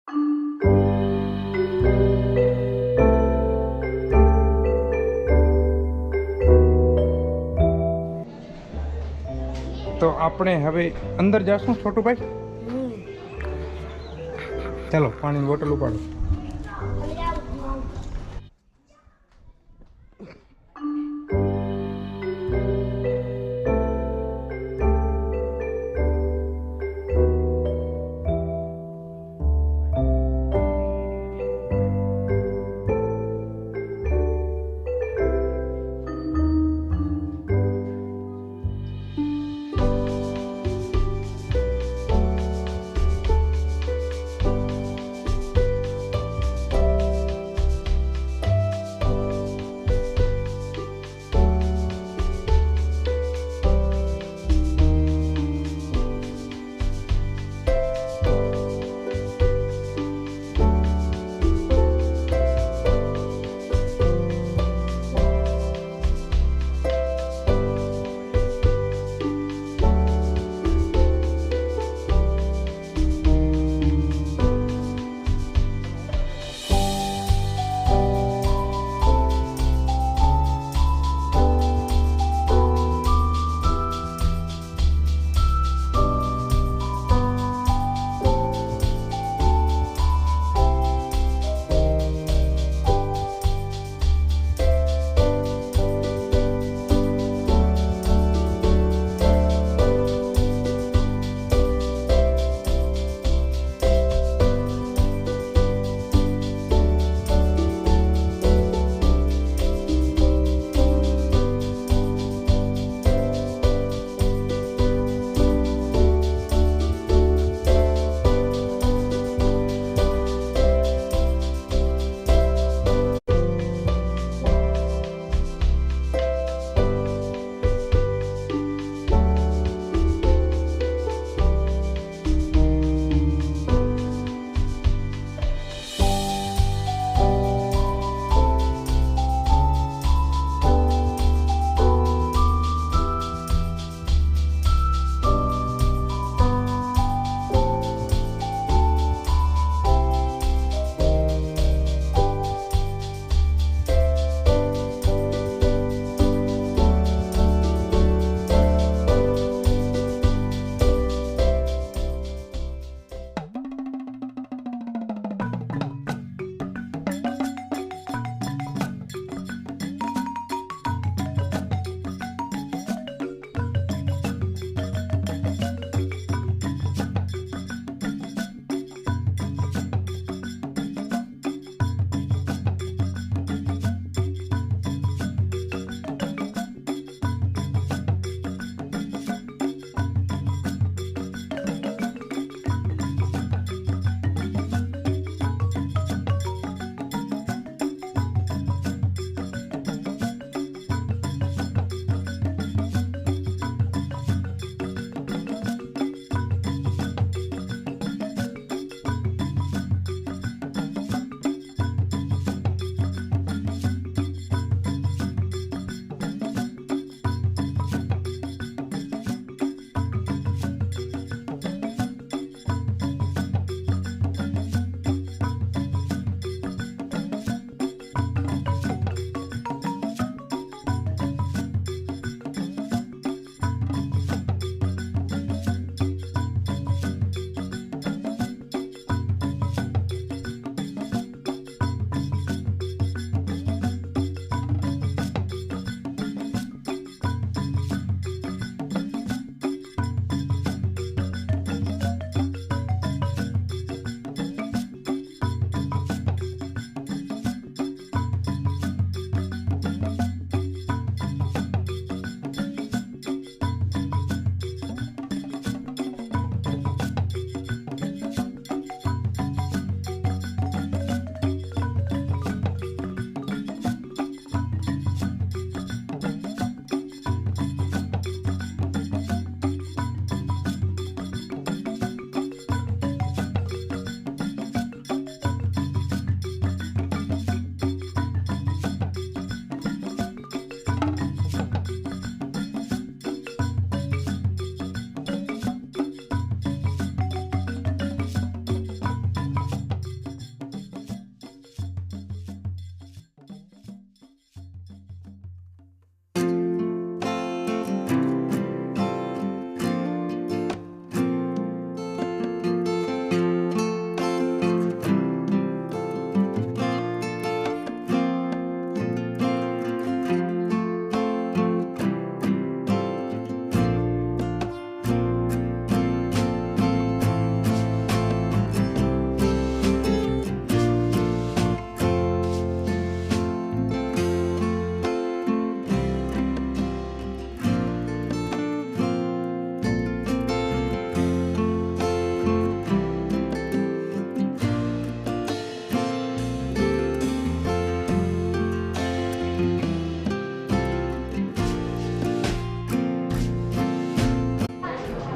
તો આપણે હવે અંદર જાશું છોટું ભાઈ. ચાલો પાણીની બોટલ ઉપાડો.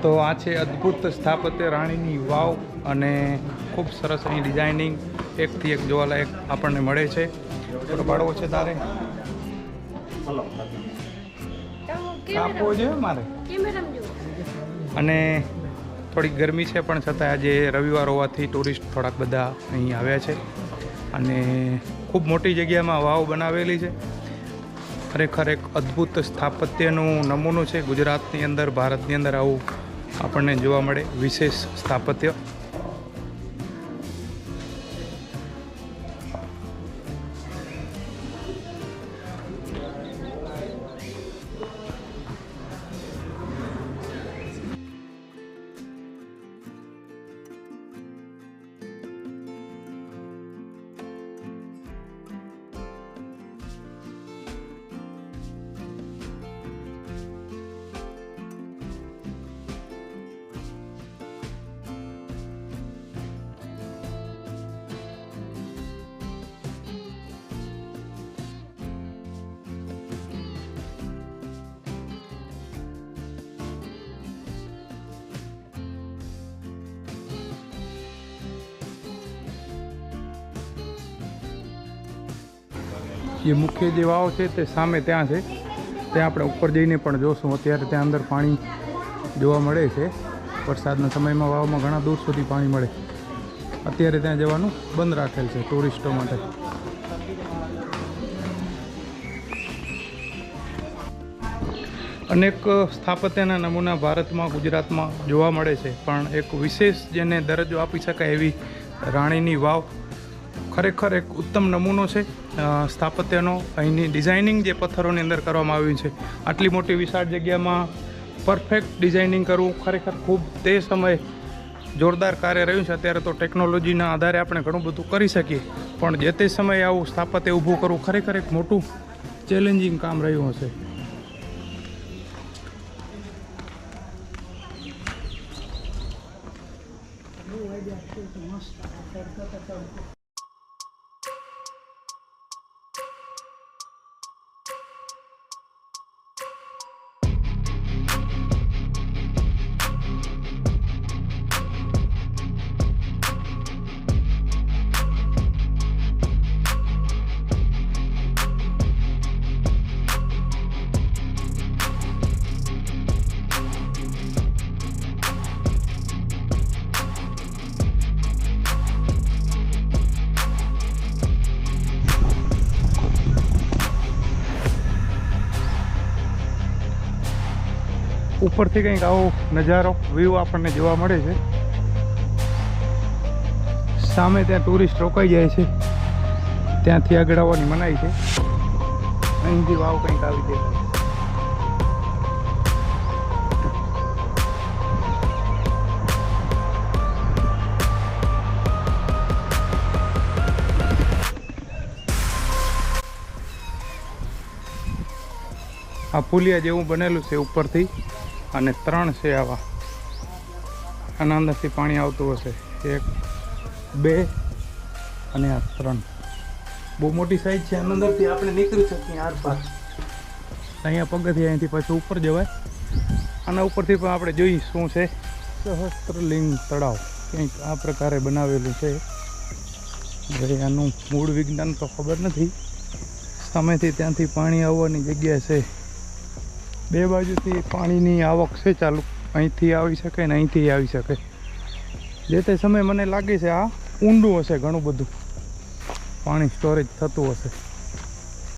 તો આ છે અદ્ભુત સ્થાપત્ય રાણીની વાવ અને ખૂબ સરસ અહીં ડિઝાઇનિંગ એકથી એક જોવાલાયક આપણને મળે છે. ફોટો પાડવો છે તારે? કાપવો જોઈએ મારે. અને થોડીક ગરમી છે પણ છતાં આજે રવિવાર હોવાથી ટુરિસ્ટ થોડાક બધા અહીં આવ્યા છે અને ખૂબ મોટી જગ્યામાં વાવ બનાવેલી છે. ખરેખર એક અદ્ભુત સ્થાપત્યનું નમૂનો છે. ગુજરાતની અંદર, ભારતની અંદર આવું આપણને જોવા મળે વિશેષ સ્થાપત્ય. જે મુખ્ય જે વાવ છે તે સામે ત્યાં છે, ત્યાં આપણે ઉપર જઈને પણ જોશું. અત્યારે ત્યાં અંદર પાણી જોવા મળે છે. વરસાદના સમયમાં વાવમાં ઘણા દૂર સુધી પાણી મળે. અત્યારે ત્યાં જવાનું બંધ રાખેલ છે ટુરિસ્ટો માટે. અનેક સ્થાપત્યના નમૂના ભારતમાં, ગુજરાતમાં જોવા મળે છે, પણ એક વિશેષ જેને દરજ્જો આપી શકાય એવી રાણીની વાવ ખરેખર એક ઉત્તમ નમૂનો છે સ્થાપત્યનો. અહીંની ડિઝાઇનિંગ જે પથ્થરોની અંદર કરવામાં આવ્યું છે, આટલી મોટી વિશાળ જગ્યામાં પરફેક્ટ ડિઝાઇનિંગ કરવું ખરેખર ખૂબ તે સમયે જોરદાર કાર્ય રહ્યું છે. અત્યારે તો ટેકનોલોજીના આધારે આપણે ઘણું બધું કરી શકીએ, પણ જે તે સમયે આવું સ્થાપત્ય ઊભું કરવું ખરેખર એક મોટું ચેલેન્જિંગ કામ રહ્યું હશે. ઉપરથી કંઈક આવો નજારો, વ્યૂ આપણને જોવા મળે છે. સામે ત્યાં ટુરિસ્ટ રોકાઈ જાય છે, ત્યાંથી આગળ આવવાની મનાઈ છે. અહીંથી વાવ કંઈક આવી જાય. આ પુલિયા જેવું બનેલું છે ઉપરથી, અને 3 છે આવા. આના અંદરથી પાણી આવતું હશે. 1, 2 અને આ 3. બહુ મોટી સાઈઝ છે. આના અંદરથી આપણે નીકળી શકીએ આર પાર. અહીંયા પગથિયા અહીંથી પાછું ઉપર જવાય. આના ઉપરથી પણ આપણે જોઈએ શું છે. સહસ્ત્રલિંગ તળાવ કંઈક આ પ્રકારે બનાવેલું છે. હવે આનું મૂળ વિજ્ઞાન તો ખબર નથી. સામેથી ત્યાંથી પાણી આવવાની જગ્યા છે. બે બાજુથી પાણીની આવક છે ચાલુ. અહીંથી આવી શકે ને અહીંથી આવી શકે. જે તે સમય મને લાગે છે આ ઊંડું હશે, ઘણું બધું પાણી સ્ટોરેજ થતું હશે.